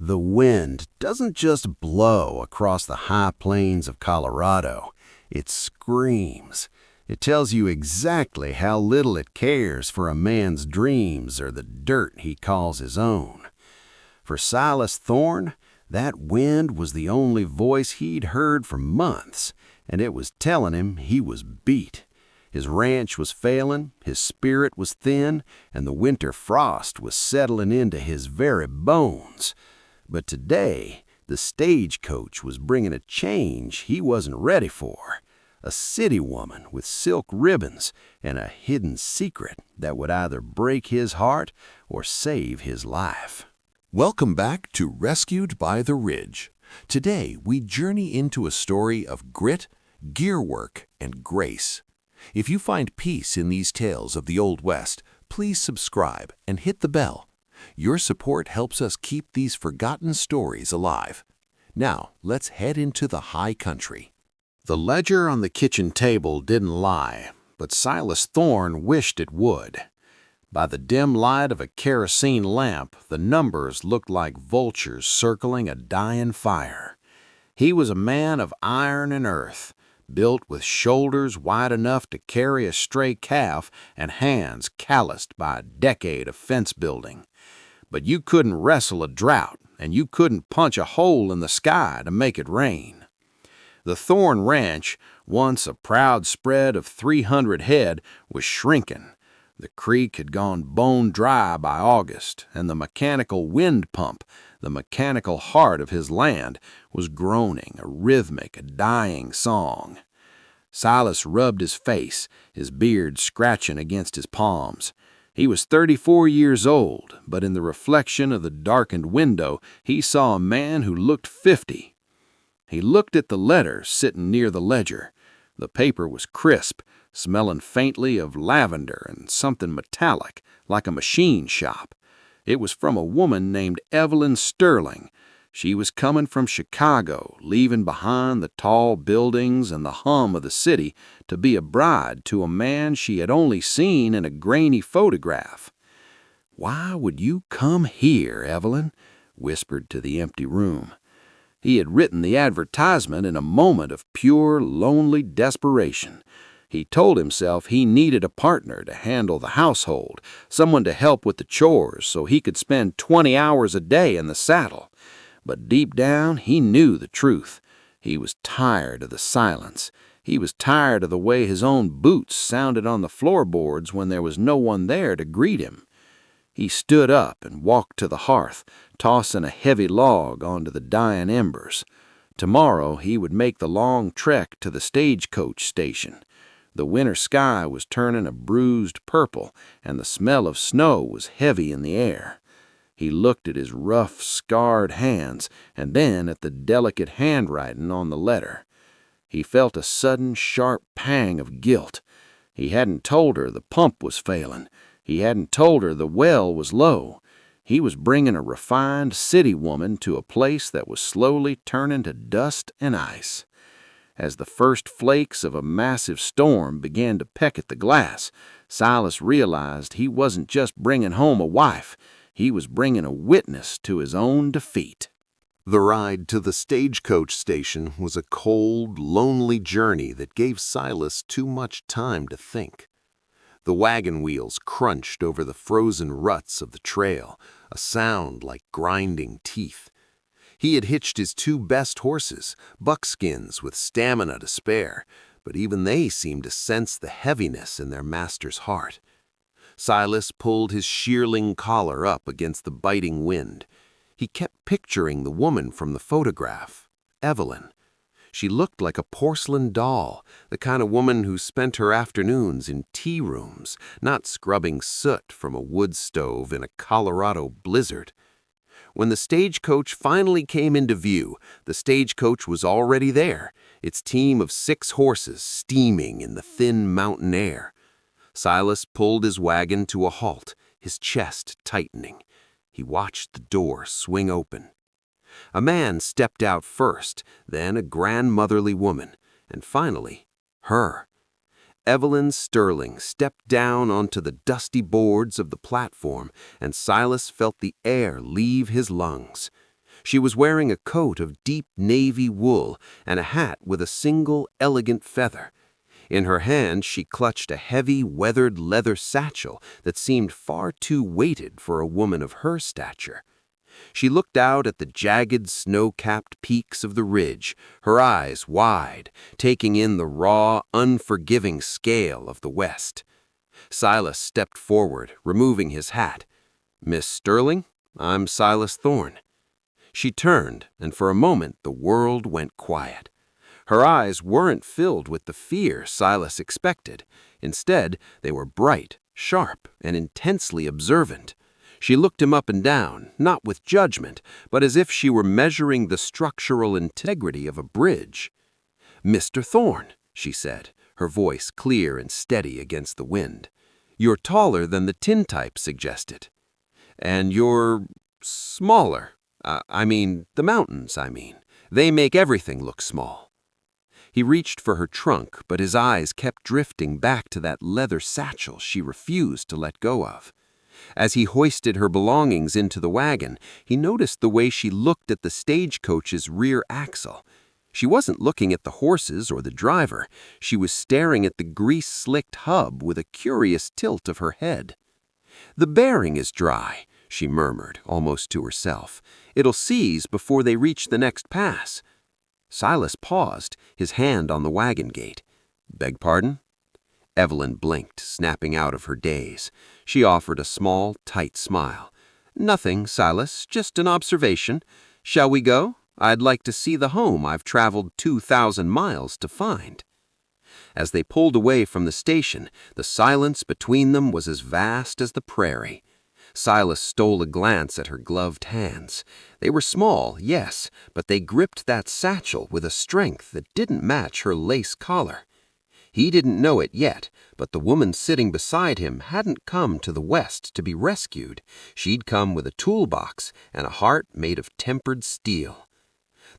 The wind doesn't just blow across the high plains of Colorado. It screams. It tells you exactly how little it cares for a man's dreams or the dirt he calls his own. For Silas Thorne, that wind was the only voice he'd heard for months, and it was telling him he was beat. His ranch was failing, his spirit was thin, and the winter frost was settling into his very bones. But today, the stagecoach was bringing a change he wasn't ready for. A city woman with silk ribbons and a hidden secret that would either break his heart or save his life. Welcome back to Rescued by the Ridge. Today, we journey into a story of grit, gear work, and grace. If you find peace in these tales of the Old West, please subscribe and hit the bell. Your support helps us keep these forgotten stories alive. Now, let's head into the high country. The ledger on the kitchen table didn't lie, but Silas Thorne wished it would. By the dim light of a kerosene lamp, the numbers looked like vultures circling a dying fire. He was a man of iron and earth, built with shoulders wide enough to carry a stray calf and hands calloused by a decade of fence building. But you couldn't wrestle a drought, and you couldn't punch a hole in the sky to make it rain. The Thorne Ranch, once a proud spread of 300 head, was shrinking. The creek had gone bone dry by August, and the mechanical wind pump, the mechanical heart of his land, was groaning a rhythmic, dying song. Silas rubbed his face, his beard scratching against his palms. He was 34 years old, but in the reflection of the darkened window, he saw a man who looked 50. He looked at the letter sitting near the ledger. The paper was crisp, smelling faintly of lavender and something metallic, like a machine shop. It was from a woman named Evelyn Sterling. She was coming from Chicago, leaving behind the tall buildings and the hum of the city to be a bride to a man she had only seen in a grainy photograph. "Why would you come here, Evelyn?" whispered to the empty room. He had written the advertisement in a moment of pure, lonely desperation. He told himself he needed a partner to handle the household, someone to help with the chores so he could spend 20 hours a day in the saddle. But deep down, he knew the truth. He was tired of the silence. He was tired of the way his own boots sounded on the floorboards when there was no one there to greet him. He stood up and walked to the hearth, tossing a heavy log onto the dying embers. Tomorrow he would make the long trek to the stagecoach station. The winter sky was turning a bruised purple, and the smell of snow was heavy in the air. He looked at his rough, scarred hands, and then at the delicate handwriting on the letter. He felt a sudden, sharp pang of guilt. He hadn't told her the pump was failing. He hadn't told her the well was low. He was bringing a refined city woman to a place that was slowly turning to dust and ice. As the first flakes of a massive storm began to peck at the glass, Silas realized he wasn't just bringing home a wife. He was bringing a witness to his own defeat. The ride to the stagecoach station was a cold, lonely journey that gave Silas too much time to think. The wagon wheels crunched over the frozen ruts of the trail, a sound like grinding teeth. He had hitched his two best horses, buckskins with stamina to spare, but even they seemed to sense the heaviness in their master's heart. Silas pulled his shearling collar up against the biting wind. He kept picturing the woman from the photograph, Evelyn. She looked like a porcelain doll, the kind of woman who spent her afternoons in tea rooms, not scrubbing soot from a wood stove in a Colorado blizzard. When the stagecoach finally came into view, the stagecoach was already there, its team of 6 horses steaming in the thin mountain air. Silas pulled his wagon to a halt, his chest tightening. He watched the door swing open. A man stepped out first, then a grandmotherly woman, and finally, her. Evelyn Sterling stepped down onto the dusty boards of the platform, and Silas felt the air leave his lungs. She was wearing a coat of deep navy wool and a hat with a single elegant feather. In her hand, she clutched a heavy, weathered leather satchel that seemed far too weighted for a woman of her stature. She looked out at the jagged, snow-capped peaks of the ridge, her eyes wide, taking in the raw, unforgiving scale of the west. Silas stepped forward, removing his hat. "Miss Sterling, I'm Silas Thorne." She turned, and for a moment the world went quiet. Her eyes weren't filled with the fear Silas expected. Instead, they were bright, sharp, and intensely observant. She looked him up and down, not with judgment, but as if she were measuring the structural integrity of a bridge. "Mr. Thorne," she said, her voice clear and steady against the wind. "You're taller than the tintype suggested. And you're smaller. The mountains, They make everything look small." He reached for her trunk, but his eyes kept drifting back to that leather satchel she refused to let go of. As he hoisted her belongings into the wagon, he noticed the way she looked at the stagecoach's rear axle. She wasn't looking at the horses or the driver. She was staring at the grease-slicked hub with a curious tilt of her head. "The bearing is dry," she murmured, almost to herself. "It'll seize before they reach the next pass." Silas paused, his hand on the wagon gate. "Beg pardon?" Evelyn blinked, snapping out of her daze. She offered a small, tight smile. "Nothing, Silas, just an observation. Shall we go? I'd like to see the home I've traveled 2,000 miles to find." As they pulled away from the station, the silence between them was as vast as the prairie. Silas stole a glance at her gloved hands. They were small, yes, but they gripped that satchel with a strength that didn't match her lace collar. He didn't know it yet, but the woman sitting beside him hadn't come to the West to be rescued. She'd come with a toolbox and a heart made of tempered steel.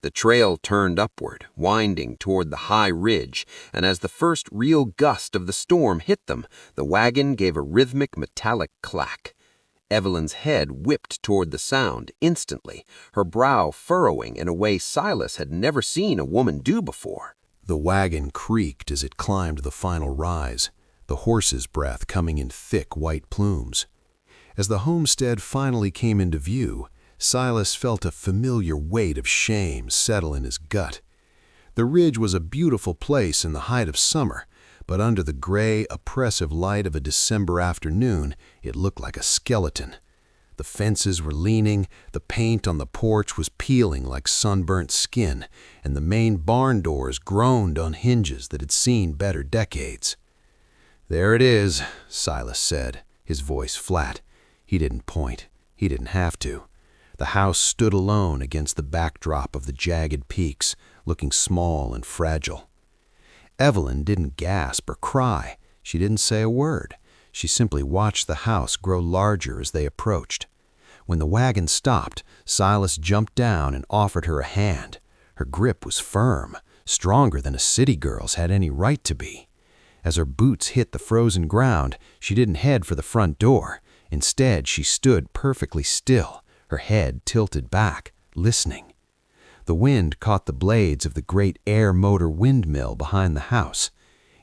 The trail turned upward, winding toward the high ridge, and as the first real gust of the storm hit them, the wagon gave a rhythmic metallic clack. Evelyn's head whipped toward the sound instantly, her brow furrowing in a way Silas had never seen a woman do before. The wagon creaked as it climbed the final rise, the horse's breath coming in thick white plumes. As the homestead finally came into view, Silas felt a familiar weight of shame settle in his gut. The ridge was a beautiful place in the height of summer, but under the gray, oppressive light of a December afternoon, it looked like a skeleton. The fences were leaning, the paint on the porch was peeling like sunburnt skin, and the main barn doors groaned on hinges that had seen better decades. "There it is," Silas said, his voice flat. He didn't point. He didn't have to. The house stood alone against the backdrop of the jagged peaks, looking small and fragile. Evelyn didn't gasp or cry. She didn't say a word. She simply watched the house grow larger as they approached. When the wagon stopped, Silas jumped down and offered her a hand. Her grip was firm, stronger than a city girl's had any right to be. As her boots hit the frozen ground, she didn't head for the front door. Instead, she stood perfectly still, her head tilted back, listening. The wind caught the blades of the great air motor windmill behind the house.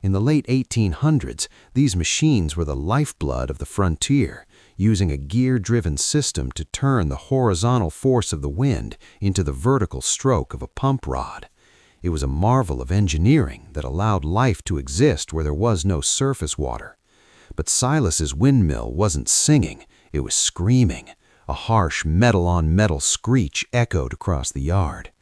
In the late 1800s, these machines were the lifeblood of the frontier, using a gear-driven system to turn the horizontal force of the wind into the vertical stroke of a pump rod. It was a marvel of engineering that allowed life to exist where there was no surface water. But Silas's windmill wasn't singing, it was screaming. A harsh metal-on-metal screech echoed across the yard.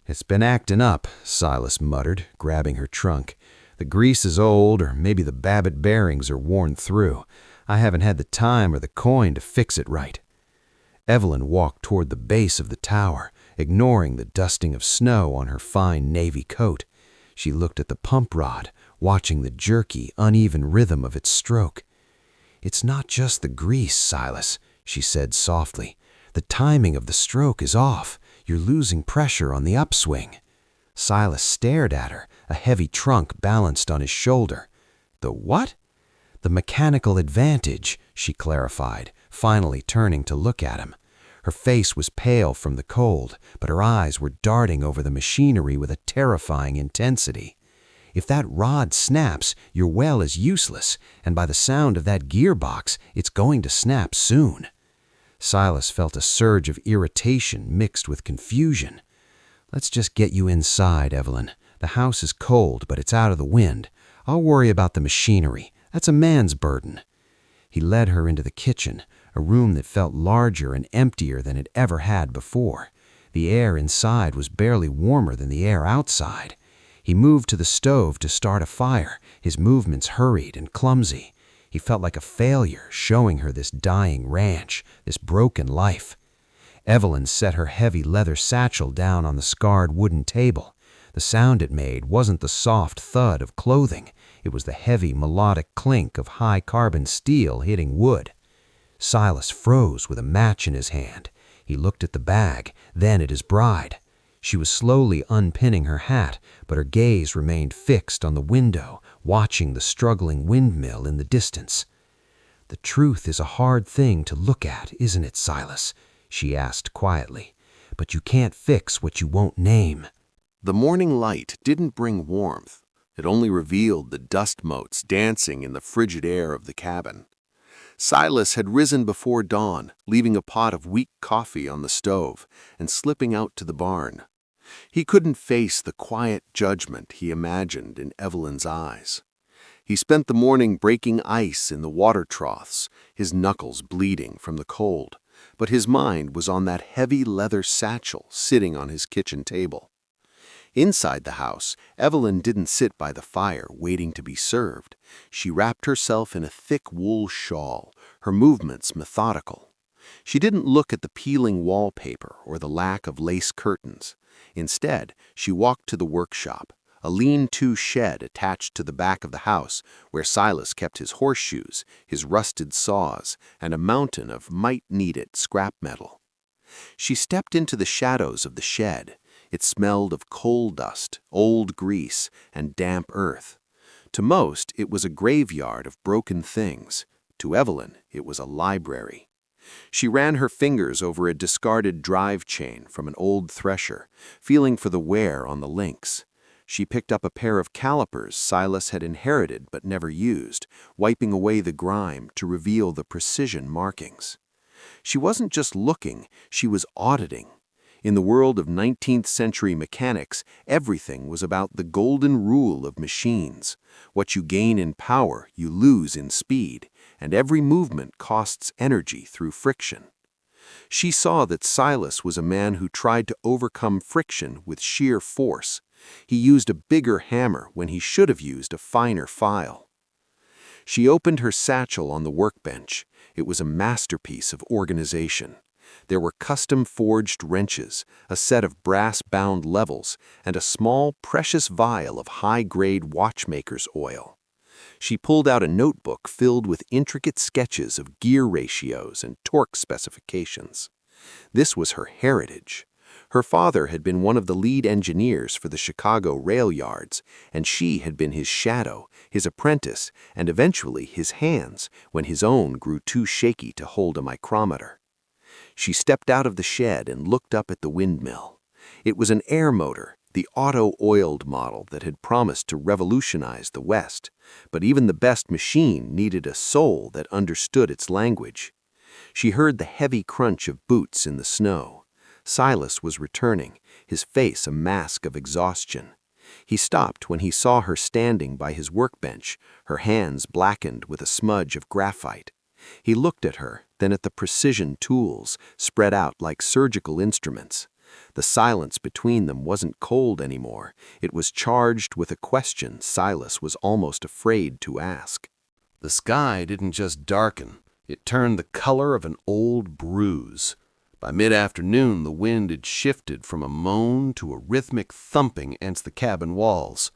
"It's been acting up," Silas muttered, grabbing her trunk. "The grease is old, or maybe the Babbitt bearings are worn through. I haven't had the time or the coin to fix it right." Evelyn walked toward the base of the tower, ignoring the dusting of snow on her fine navy coat. She looked at the pump rod, watching the jerky, uneven rhythm of its stroke. "It's not just the grease, Silas," she said softly. "The timing of the stroke is off. You're losing pressure on the upswing." Silas stared at her, a heavy trunk balanced on his shoulder. "The what?" "The mechanical advantage," she clarified, finally turning to look at him. Her face was pale from the cold, but her eyes were darting over the machinery with a terrifying intensity. If that rod snaps, your well is useless, and by the sound of that gearbox, it's going to snap soon. Silas felt a surge of irritation mixed with confusion. "Let's just get you inside, Evelyn. The house is cold, but it's out of the wind. I'll worry about the machinery. That's a man's burden." He led her into the kitchen, a room that felt larger and emptier than it ever had before. The air inside was barely warmer than the air outside. He moved to the stove to start a fire, his movements hurried and clumsy. He felt like a failure, showing her this dying ranch, this broken life. Evelyn set her heavy leather satchel down on the scarred wooden table. The sound it made wasn't the soft thud of clothing. It was the heavy, melodic clink of high-carbon steel hitting wood. Silas froze with a match in his hand. He looked at the bag, then at his bride. She was slowly unpinning her hat, but her gaze remained fixed on the window, watching the struggling windmill in the distance. "The truth is a hard thing to look at, isn't it, Silas?" she asked quietly. "But you can't fix what you won't name." The morning light didn't bring warmth. It only revealed the dust motes dancing in the frigid air of the cabin. Silas had risen before dawn, leaving a pot of weak coffee on the stove and slipping out to the barn. He couldn't face the quiet judgment he imagined in Evelyn's eyes. He spent the morning breaking ice in the water troughs, his knuckles bleeding from the cold, but his mind was on that heavy leather satchel sitting on his kitchen table. Inside the house, Evelyn didn't sit by the fire waiting to be served. She wrapped herself in a thick wool shawl, her movements methodical. She didn't look at the peeling wallpaper or the lack of lace curtains. Instead, she walked to the workshop, a lean-to shed attached to the back of the house where Silas kept his horseshoes, his rusted saws, and a mountain of might-need-it scrap metal. She stepped into the shadows of the shed. It smelled of coal dust, old grease, and damp earth. To most, it was a graveyard of broken things. To Evelyn, it was a library. She ran her fingers over a discarded drive chain from an old thresher, feeling for the wear on the links. She picked up a pair of calipers Silas had inherited but never used, wiping away the grime to reveal the precision markings. She wasn't just looking, she was auditing. In the world of 19th century mechanics, everything was about the golden rule of machines. What you gain in power, you lose in speed, and every movement costs energy through friction. She saw that Silas was a man who tried to overcome friction with sheer force. He used a bigger hammer when he should have used a finer file. She opened her satchel on the workbench. It was a masterpiece of organization. There were custom-forged wrenches, a set of brass-bound levels, and a small, precious vial of high-grade watchmaker's oil. She pulled out a notebook filled with intricate sketches of gear ratios and torque specifications. This was her heritage. Her father had been one of the lead engineers for the Chicago rail yards, and she had been his shadow, his apprentice, and eventually his hands when his own grew too shaky to hold a micrometer. She stepped out of the shed and looked up at the windmill. It was an air motor, the auto-oiled model that had promised to revolutionize the West, but even the best machine needed a soul that understood its language. She heard the heavy crunch of boots in the snow. Silas was returning, his face a mask of exhaustion. He stopped when he saw her standing by his workbench, her hands blackened with a smudge of graphite. He looked at her, then at the precision tools, spread out like surgical instruments. The silence between them wasn't cold anymore. It was charged with a question Silas was almost afraid to ask. The sky didn't just darken. It turned the color of an old bruise. By mid-afternoon, the wind had shifted from a moan to a rhythmic thumping against the cabin walls.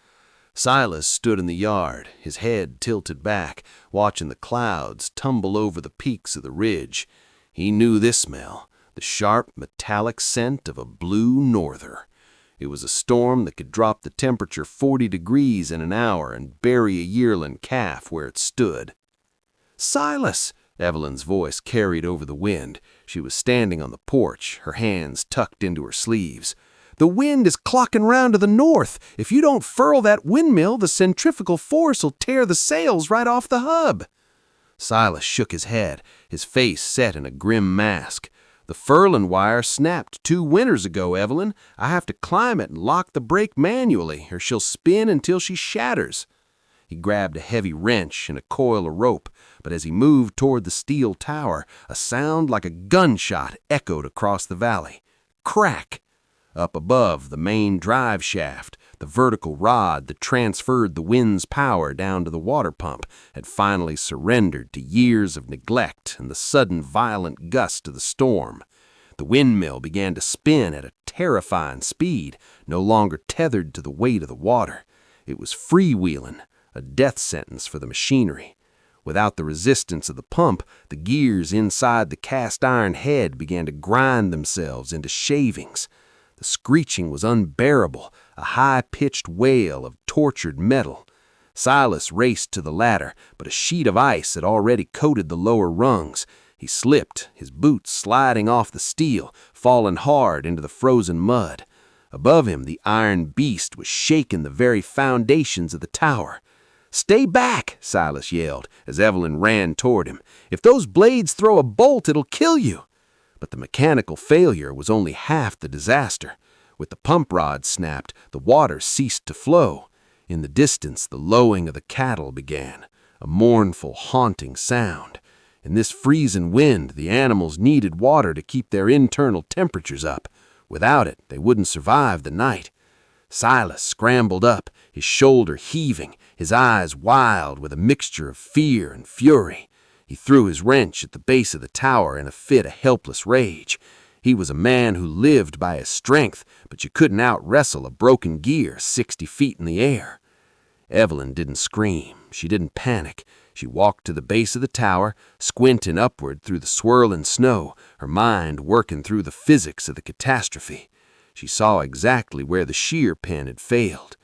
Silas stood in the yard, his head tilted back, watching the clouds tumble over the peaks of the ridge. He knew this smell, the sharp, metallic scent of a blue norther. It was a storm that could drop the temperature 40 degrees in an hour and bury a yearling calf where it stood. "Silas!" Evelyn's voice carried over the wind. She was standing on the porch, her hands tucked into her sleeves. "The wind is clocking round to the north. If you don't furl that windmill, the centrifugal force will tear the sails right off the hub." Silas shook his head, his face set in a grim mask. "The furling wire snapped 2 winters ago, Evelyn. I have to climb it and lock the brake manually, or she'll spin until she shatters." He grabbed a heavy wrench and a coil of rope, but as he moved toward the steel tower, a sound like a gunshot echoed across the valley. Crack! Up above, the main drive shaft, the vertical rod that transferred the wind's power down to the water pump, had finally surrendered to years of neglect and the sudden violent gust of the storm. The windmill began to spin at a terrifying speed, no longer tethered to the weight of the water. It was freewheeling, a death sentence for the machinery. Without the resistance of the pump, the gears inside the cast-iron head began to grind themselves into shavings. The screeching was unbearable, a high-pitched wail of tortured metal. Silas raced to the ladder, but a sheet of ice had already coated the lower rungs. He slipped, his boots sliding off the steel, falling hard into the frozen mud. Above him, the iron beast was shaking the very foundations of the tower. "Stay back!" Silas yelled, as Evelyn ran toward him. "If those blades throw a bolt, it'll kill you." But the mechanical failure was only half the disaster. With the pump rod snapped, the water ceased to flow. In the distance, the lowing of the cattle began, a mournful, haunting sound. In this freezing wind, the animals needed water to keep their internal temperatures up. Without it, they wouldn't survive the night. Silas scrambled up, his shoulder heaving, his eyes wild with a mixture of fear and fury. He threw his wrench at the base of the tower in a fit of helpless rage. He was a man who lived by his strength, but you couldn't out-wrestle a broken gear 60 feet in the air. Evelyn didn't scream. She didn't panic. She walked to the base of the tower, squinting upward through the swirling snow, her mind working through the physics of the catastrophe. She saw exactly where the shear pin had failed.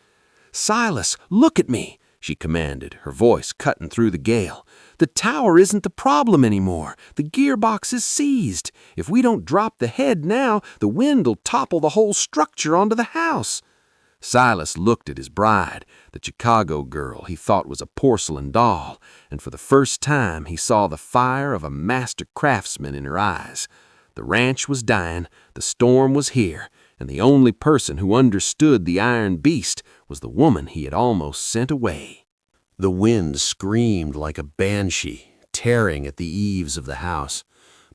"Silas, look at me!" she commanded, her voice cutting through the gale. "The tower isn't the problem anymore. The gearbox is seized. If we don't drop the head now, the wind'll topple the whole structure onto the house." Silas looked at his bride, the Chicago girl he thought was a porcelain doll, and for the first time he saw the fire of a master craftsman in her eyes. The ranch was dying, the storm was here, and the only person who understood the iron beast was the woman he had almost sent away. The wind screamed like a banshee, tearing at the eaves of the house,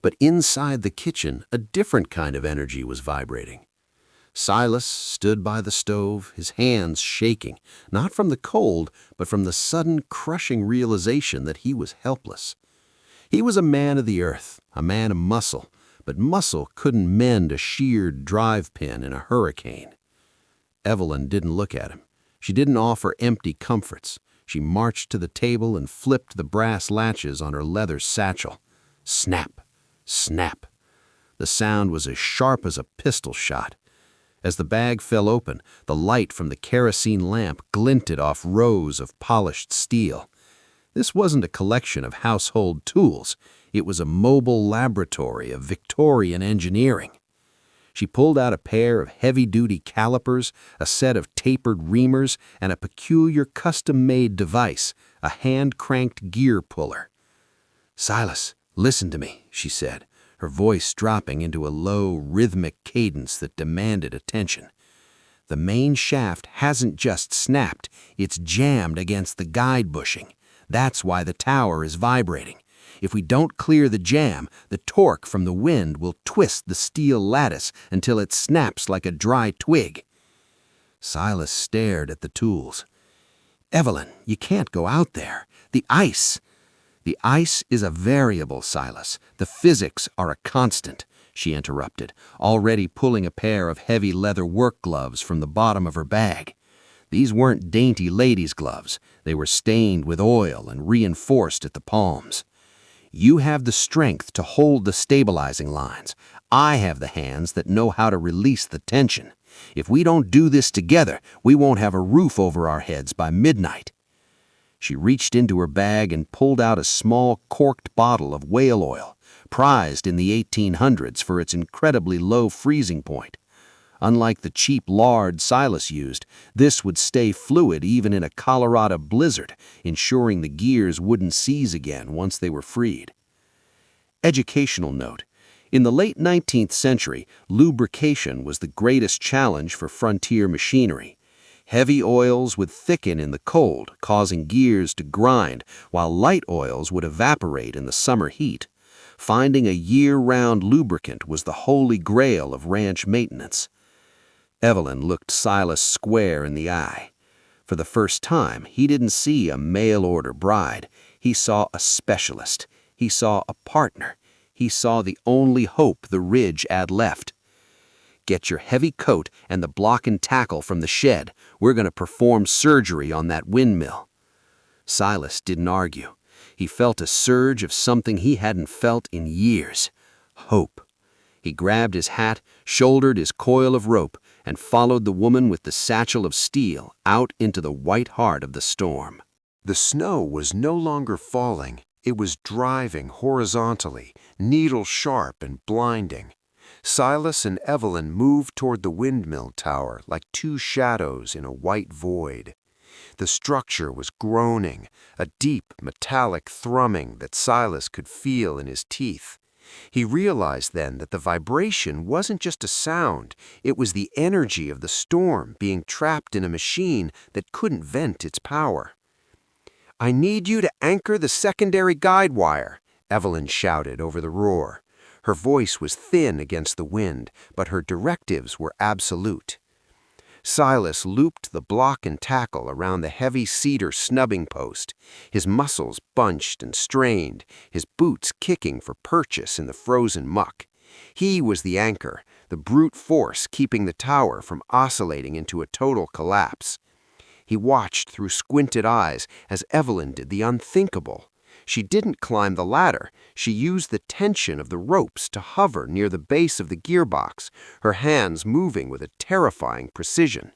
but inside the kitchen a different kind of energy was vibrating. Silas stood by the stove, his hands shaking, not from the cold, but from the sudden crushing realization that he was helpless. He was a man of the earth, a man of muscle, but muscle couldn't mend a sheared drive pin in a hurricane. Evelyn didn't look at him. She didn't offer empty comforts. She marched to the table and flipped the brass latches on her leather satchel. Snap, snap. The sound was as sharp as a pistol shot. As the bag fell open, the light from the kerosene lamp glinted off rows of polished steel. This wasn't a collection of household tools. It was a mobile laboratory of Victorian engineering. She pulled out a pair of heavy-duty calipers, a set of tapered reamers, and a peculiar custom-made device, a hand-cranked gear puller. "Silas, listen to me," she said, her voice dropping into a low, rhythmic cadence that demanded attention. "The main shaft hasn't just snapped, it's jammed against the guide bushing. That's why the tower is vibrating. If we don't clear the jam, the torque from the wind will twist the steel lattice until it snaps like a dry twig." Silas stared at the tools. "Evelyn, you can't go out there. The ice." "The ice is a variable, Silas. The physics are a constant," she interrupted, already pulling a pair of heavy leather work gloves from the bottom of her bag. These weren't dainty ladies' gloves. They were stained with oil and reinforced at the palms. "You have the strength to hold the stabilizing lines. I have the hands that know how to release the tension. If we don't do this together, we won't have a roof over our heads by midnight." She reached into her bag and pulled out a small corked bottle of whale oil, prized in the 1800s for its incredibly low freezing point. Unlike the cheap lard Silas used, this would stay fluid even in a Colorado blizzard, ensuring the gears wouldn't seize again once they were freed. Educational note: in the late 19th century, lubrication was the greatest challenge for frontier machinery. Heavy oils would thicken in the cold, causing gears to grind, while light oils would evaporate in the summer heat. Finding a year-round lubricant was the holy grail of ranch maintenance. Evelyn looked Silas square in the eye. For the first time, he didn't see a mail-order bride. He saw a specialist. He saw a partner. He saw the only hope the Ridge had left. "Get your heavy coat and the block and tackle from the shed. We're going to perform surgery on that windmill." Silas didn't argue. He felt a surge of something he hadn't felt in years: hope. He grabbed his hat, shouldered his coil of rope, and followed the woman with the satchel of steel out into the white heart of the storm. The snow was no longer falling. It was driving horizontally, needle-sharp and blinding. Silas and Evelyn moved toward the windmill tower like two shadows in a white void. The structure was groaning, a deep, metallic thrumming that Silas could feel in his teeth. He realized then that the vibration wasn't just a sound, it was the energy of the storm being trapped in a machine that couldn't vent its power. "I need you to anchor the secondary guide wire," Evelyn shouted over the roar. Her voice was thin against the wind, but her directives were absolute. Silas looped the block and tackle around the heavy cedar snubbing post, his muscles bunched and strained, his boots kicking for purchase in the frozen muck. He was the anchor, the brute force keeping the tower from oscillating into a total collapse. He watched through squinted eyes as Evelyn did the unthinkable. She didn't climb the ladder. She used the tension of the ropes to hover near the base of the gearbox, her hands moving with a terrifying precision.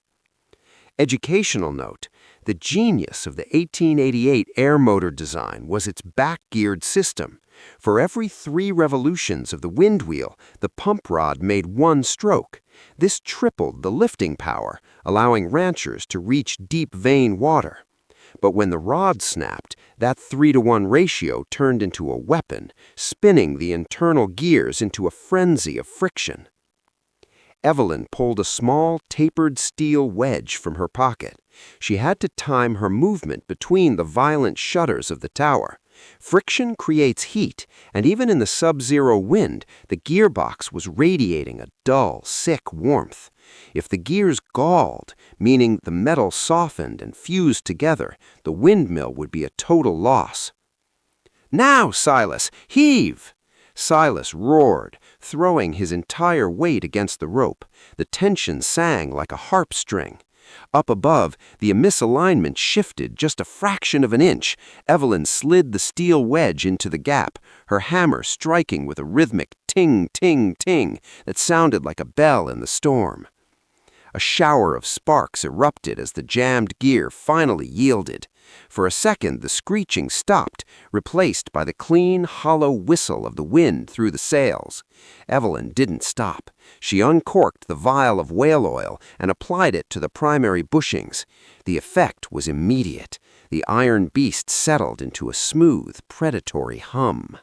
Educational note: the genius of the 1888 air motor design was its back-geared system. For every 3 revolutions of the wind wheel, the pump rod made 1 stroke. This tripled the lifting power, allowing ranchers to reach deep vein water. But when the rod snapped, that 3-to-1 ratio turned into a weapon, spinning the internal gears into a frenzy of friction. Evelyn pulled a small, tapered steel wedge from her pocket. She had to time her movement between the violent shudders of the tower. Friction creates heat, and even in the sub-zero wind, the gearbox was radiating a dull, sick warmth. If the gears galled, meaning the metal softened and fused together, the windmill would be a total loss. "Now, Silas, heave!" Silas roared, throwing his entire weight against the rope. The tension sang like a harp string. Up above, the misalignment shifted just a fraction of an inch. Evelyn slid the steel wedge into the gap, her hammer striking with a rhythmic ting, ting, ting that sounded like a bell in the storm. A shower of sparks erupted as the jammed gear finally yielded. For a second, the screeching stopped, replaced by the clean, hollow whistle of the wind through the sails. Evelyn didn't stop. She uncorked the vial of whale oil and applied it to the primary bushings. The effect was immediate. The iron beast settled into a smooth, predatory hum.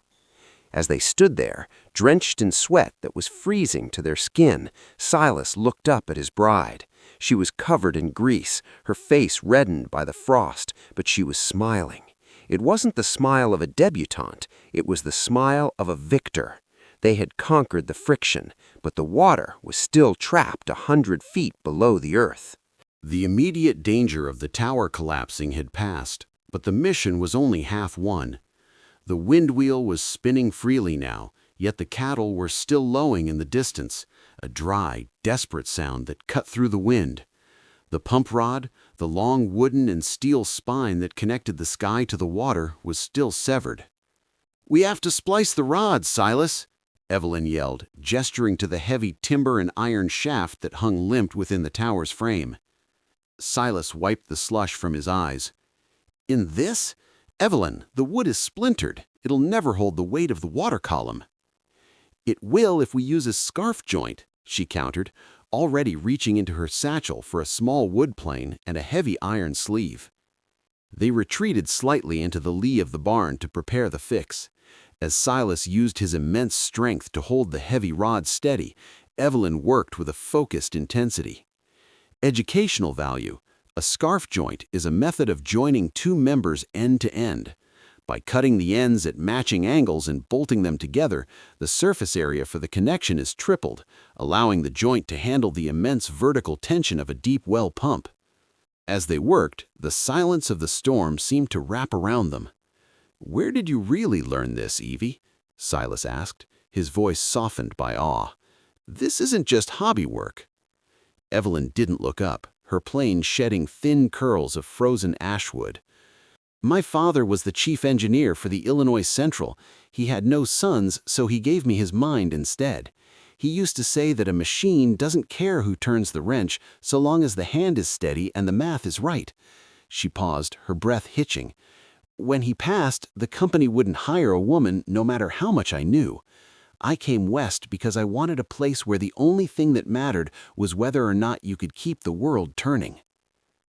As they stood there, drenched in sweat that was freezing to their skin, Silas looked up at his bride. She was covered in grease, her face reddened by the frost, but she was smiling. It wasn't the smile of a debutante, it was the smile of a victor. They had conquered the friction, but the water was still trapped 100 feet below the earth. The immediate danger of the tower collapsing had passed, but the mission was only half won. The wind wheel was spinning freely now, yet the cattle were still lowing in the distance, a dry, desperate sound that cut through the wind. The pump rod, the long wooden and steel spine that connected the sky to the water, was still severed. "We have to splice the rods, Silas," Evelyn yelled, gesturing to the heavy timber and iron shaft that hung limp within the tower's frame. Silas wiped the slush from his eyes. In this? Evelyn, the wood is splintered. It'll never hold the weight of the water column. It will if we use a scarf joint, she countered, already reaching into her satchel for a small wood plane and a heavy iron sleeve. They retreated slightly into the lee of the barn to prepare the fix. As Silas used his immense strength to hold the heavy rod steady, Evelyn worked with a focused intensity. Educational value. A scarf joint is a method of joining two members end to end. By cutting the ends at matching angles and bolting them together, the surface area for the connection is tripled, allowing the joint to handle the immense vertical tension of a deep well pump. As they worked, the silence of the storm seemed to wrap around them. "Where did you really learn this, Evie?" Silas asked, his voice softened by awe. "This isn't just hobby work." Evelyn didn't look up, her plane shedding thin curls of frozen ashwood. "My father was the chief engineer for the Illinois Central. He had no sons, so he gave me his mind instead. He used to say that a machine doesn't care who turns the wrench so long as the hand is steady and the math is right." She paused, her breath hitching. "When he passed, the company wouldn't hire a woman no matter how much I knew. I came west because I wanted a place where the only thing that mattered was whether or not you could keep the world turning."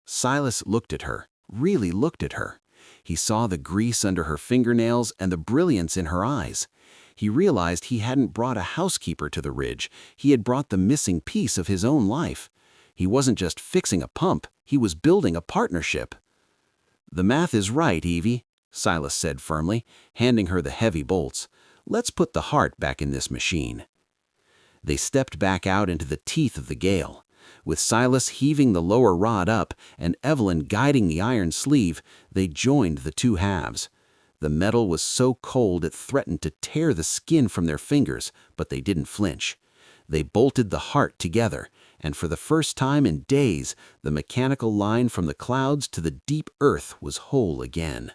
Silas looked at her, really looked at her. He saw the grease under her fingernails and the brilliance in her eyes. He realized he hadn't brought a housekeeper to the ridge. He had brought the missing piece of his own life. He wasn't just fixing a pump, he was building a partnership. "The math is right, Evie," Silas said firmly, handing her the heavy bolts. "Let's put the heart back in this machine." They stepped back out into the teeth of the gale. With Silas heaving the lower rod up and Evelyn guiding the iron sleeve, they joined the two halves. The metal was so cold it threatened to tear the skin from their fingers, but they didn't flinch. They bolted the heart together, and for the first time in days, the mechanical line from the clouds to the deep earth was whole again.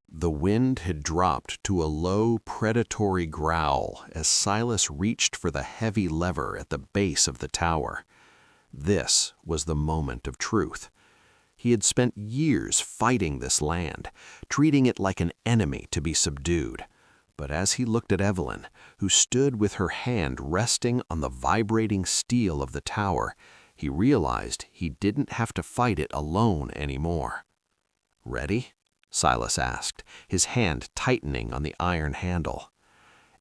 The wind had dropped to a low, predatory growl as Silas reached for the heavy lever at the base of the tower. This was the moment of truth. He had spent years fighting this land, treating it like an enemy to be subdued. But as he looked at Evelyn, who stood with her hand resting on the vibrating steel of the tower, he realized he didn't have to fight it alone anymore. "Ready?" Silas asked, his hand tightening on the iron handle.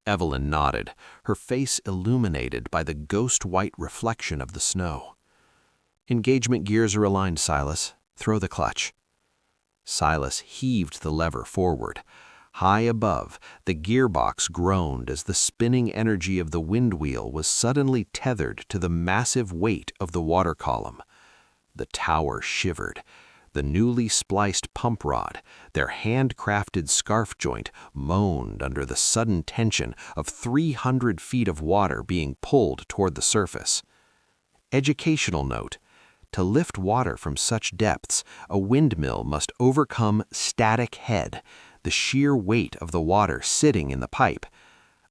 Evelyn nodded, her face illuminated by the ghost-white reflection of the snow. "Engagement gears are aligned, Silas. Throw the clutch." Silas heaved the lever forward. High above, the gearbox groaned as the spinning energy of the wind wheel was suddenly tethered to the massive weight of the water column. The tower shivered. The newly spliced pump rod, their handcrafted scarf joint, moaned under the sudden tension of 300 feet of water being pulled toward the surface. Educational note: to lift water from such depths, a windmill must overcome static head, the sheer weight of the water sitting in the pipe.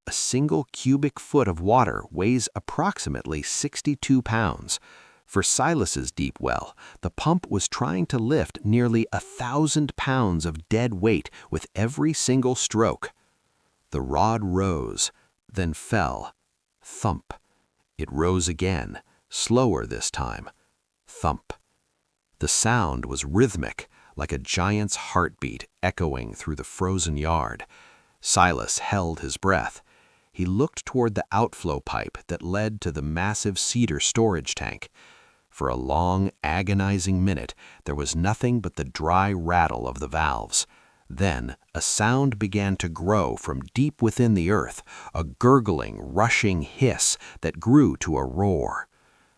A single cubic foot of water weighs approximately 62 pounds. For Silas's deep well, the pump was trying to lift nearly 1,000 pounds of dead weight with every single stroke. The rod rose, then fell. Thump. It rose again, slower this time. Thump. The sound was rhythmic, like a giant's heartbeat echoing through the frozen yard. Silas held his breath. He looked toward the outflow pipe that led to the massive cedar storage tank. For a long, agonizing minute, there was nothing but the dry rattle of the valves. Then, a sound began to grow from deep within the earth, a gurgling, rushing hiss that grew to a roar.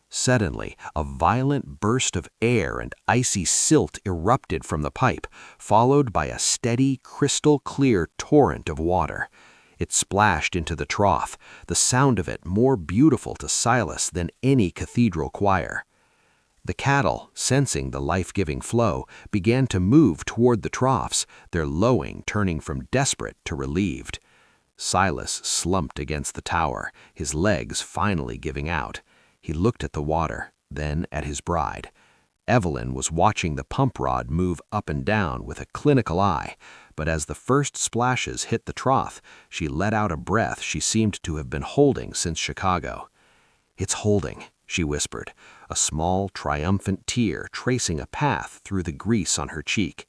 Suddenly, a violent burst of air and icy silt erupted from the pipe, followed by a steady, crystal-clear torrent of water. It splashed into the trough, the sound of it more beautiful to Silas than any cathedral choir. The cattle, sensing the life-giving flow, began to move toward the troughs, their lowing turning from desperate to relieved. Silas slumped against the tower, his legs finally giving out. He looked at the water, then at his bride. Evelyn was watching the pump rod move up and down with a clinical eye, but as the first splashes hit the trough, she let out a breath she seemed to have been holding since Chicago. "It's holding," she whispered, a small, triumphant tear tracing a path through the grease on her cheek.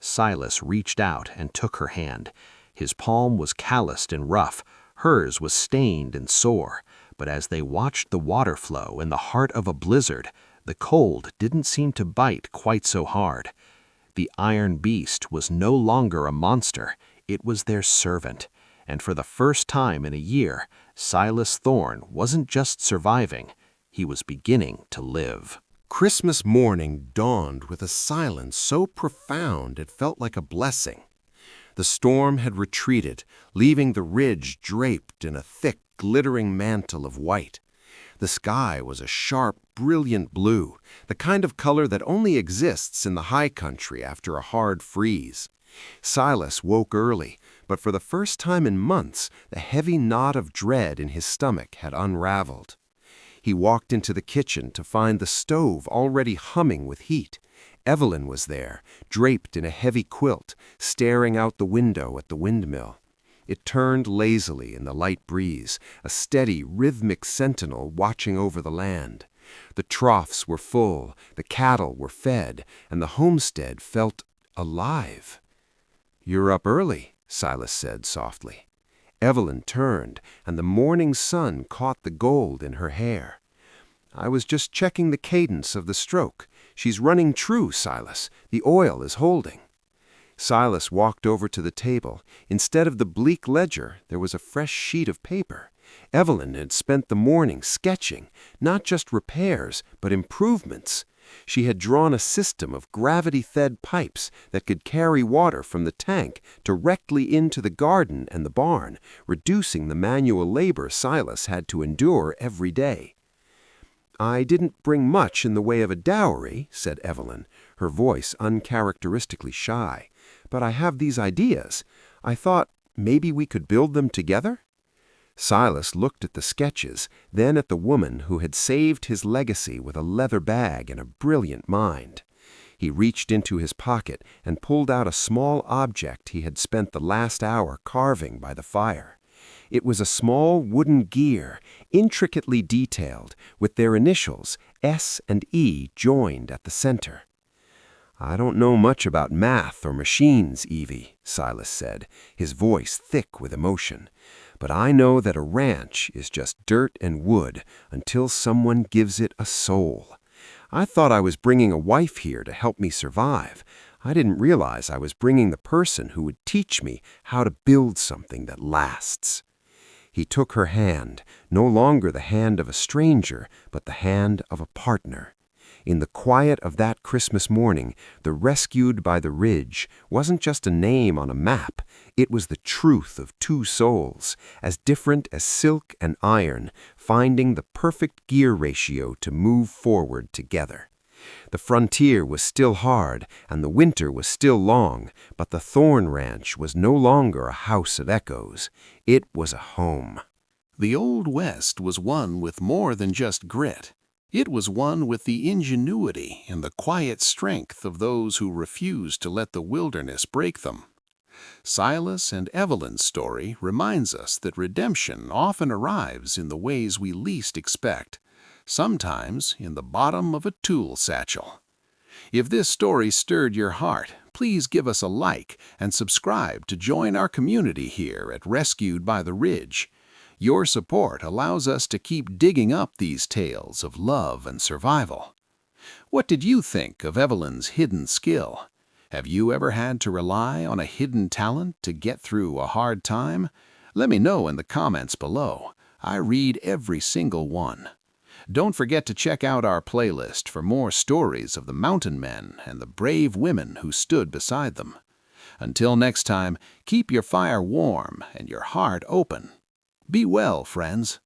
Silas reached out and took her hand. His palm was calloused and rough, hers was stained and sore, but as they watched the water flow in the heart of a blizzard, the cold didn't seem to bite quite so hard. The iron beast was no longer a monster, it was their servant, and for the first time in a year, Silas Thorne wasn't just surviving, he was beginning to live. Christmas morning dawned with a silence so profound it felt like a blessing. The storm had retreated, leaving the ridge draped in a thick, glittering mantle of white. The sky was a sharp, brilliant blue, the kind of color that only exists in the high country after a hard freeze. Silas woke early, but for the first time in months, the heavy knot of dread in his stomach had unraveled. He walked into the kitchen to find the stove already humming with heat. Evelyn was there, draped in a heavy quilt, staring out the window at the windmill. It turned lazily in the light breeze, a steady, rhythmic sentinel watching over the land. The troughs were full, the cattle were fed, and the homestead felt alive. "You're up early," Silas said softly. Evelyn turned, and the morning sun caught the gold in her hair. "I was just checking the cadence of the stroke. She's running true, Silas. The oil is holding." Silas walked over to the table. Instead of the bleak ledger, there was a fresh sheet of paper. Evelyn had spent the morning sketching, not just repairs, but improvements. She had drawn a system of gravity-fed pipes that could carry water from the tank directly into the garden and the barn, reducing the manual labor Silas had to endure every day. "I didn't bring much in the way of a dowry," said Evelyn, her voice uncharacteristically shy, "but I have these ideas. I thought maybe we could build them together?" Silas looked at the sketches, then at the woman who had saved his legacy with a leather bag and a brilliant mind. He reached into his pocket and pulled out a small object he had spent the last hour carving by the fire. It was a small wooden gear, intricately detailed, with their initials, S and E, joined at the center. "I don't know much about math or machines, Evie," Silas said, his voice thick with emotion. "But I know that a ranch is just dirt and wood until someone gives it a soul. I thought I was bringing a wife here to help me survive. I didn't realize I was bringing the person who would teach me how to build something that lasts." He took her hand, no longer the hand of a stranger, but the hand of a partner. In the quiet of that Christmas morning, the Rescued by the Ridge wasn't just a name on a map. It was the truth of two souls, as different as silk and iron, finding the perfect gear ratio to move forward together. The frontier was still hard, and the winter was still long, but the Thorne Ranch was no longer a house of echoes. It was a home. The Old West was one with more than just grit. It was one with the ingenuity and the quiet strength of those who refused to let the wilderness break them. Silas and Evelyn's story reminds us that redemption often arrives in the ways we least expect, sometimes in the bottom of a tool satchel. If this story stirred your heart, please give us a like and subscribe to join our community here at Rescued by the Ridge. Your support allows us to keep digging up these tales of love and survival. What did you think of Evelyn's hidden skill? Have you ever had to rely on a hidden talent to get through a hard time? Let me know in the comments below. I read every single one. Don't forget to check out our playlist for more stories of the mountain men and the brave women who stood beside them. Until next time, keep your fire warm and your heart open. Be well, friends.